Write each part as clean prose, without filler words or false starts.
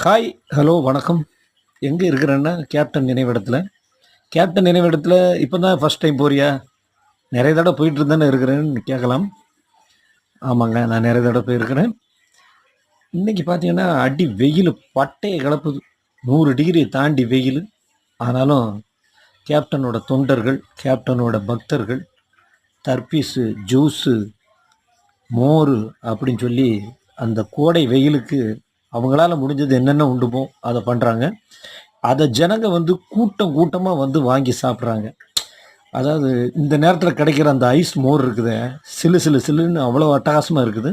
Hi, hello, வணக்கம். எங்கே இருக்கிறேன்னா கேப்டன் நினைவிடத்தில். கேப்டன் நினைவிடத்தில் இப்போ தான் ஃபஸ்ட் டைம் போறியா? நிறைய தடவை போயிட்டு தானே இருக்கிறேன்னு கேட்கலாம். ஆமாங்க, நான் நிறைய தடவை போயிருக்கிறேன். இன்னைக்கு பார்த்தீங்கன்னா அடி வெயில் பட்டையை கிளப்புது. 100 டிகிரி தாண்டி வெயில். ஆனாலும் கேப்டனோட தொண்டர்கள், கேப்டனோட பக்தர்கள் தர்பீஸு, ஜூஸு, மோர் அப்படின்னு சொல்லி அந்த கோடை வெயிலுக்கு அவங்களால முடிஞ்சது என்னென்ன உண்டுமோ அதை பண்ணுறாங்க. அதை ஜனங்க வந்து கூட்டம் கூட்டமாக வந்து வாங்கி சாப்பிட்றாங்க. அதாவது இந்த நேரத்தில் கிடைக்கிற அந்த ஐஸ் மோர் இருக்குது, சிலு சிலு சிலுன்னு அவ்வளோ அட்டகாசமாக இருக்குது.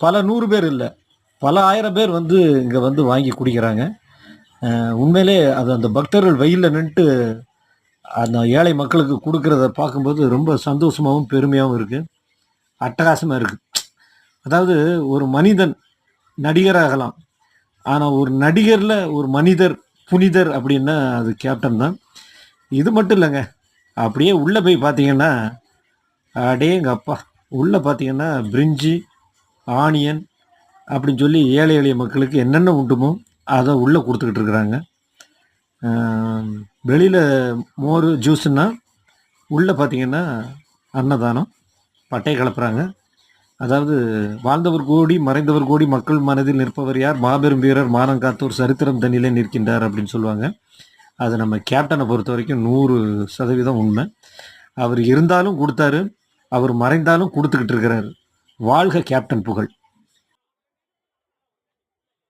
பல 100 பேர் இல்லை, பல 1000 பேர் வந்து இங்கே வந்து வாங்கி குடிக்கிறாங்க. உண்மையிலே அது அந்த பக்தர்கள் வெயிலில் நின்றுட்டு அந்த ஏழை மக்களுக்கு கொடுக்கறத பார்க்கும்போது ரொம்ப சந்தோஷமாகவும் பெருமையாகவும் இருக்குது, அட்டகாசமாக இருக்குது. அதாவது ஒரு மனிதன் நடிகராகலாம், ஆனால் ஒரு நடிகரில் ஒரு மனிதர் புனிதர் அப்படின்னா அது கேப்டன் தான். இது மட்டும் இல்லைங்க, அப்படியே உள்ளே போய் பார்த்தீங்கன்னா எங்கள் அப்பா உள்ளே பார்த்தீங்கன்னா பிரிஞ்சி, ஆனியன் அப்படின்னு சொல்லி ஏழை எளிய மக்களுக்கு என்னென்ன உண்டுமோ அதை உள்ளே கொடுத்துக்கிட்டு இருக்கிறாங்க. வெளியில் மோர் ஜூஸுன்னா உள்ளே பார்த்தீங்கன்னா அன்னதானம், பட்டை கலப்புறாங்க. அதாவது வாழ்ந்தவர் கோடி மறைந்தவர் கோடி மக்கள் மனதில் நிற்பவர் யார், மாபெரும் வீரர் மானம் காத்தோர் சரித்திரம் தண்ணிலே நிற்கின்றார் அப்படின்னு சொல்லுவாங்க. அது நம்ம கேப்டனை பொறுத்த வரைக்கும் 100% உண்மை. அவர் இருந்தாலும் கொடுத்தாரு, அவர் மறைந்தாலும் கொடுத்துக்கிட்டு இருக்கிறாரு. வாழ்க கேப்டன் புகழ்.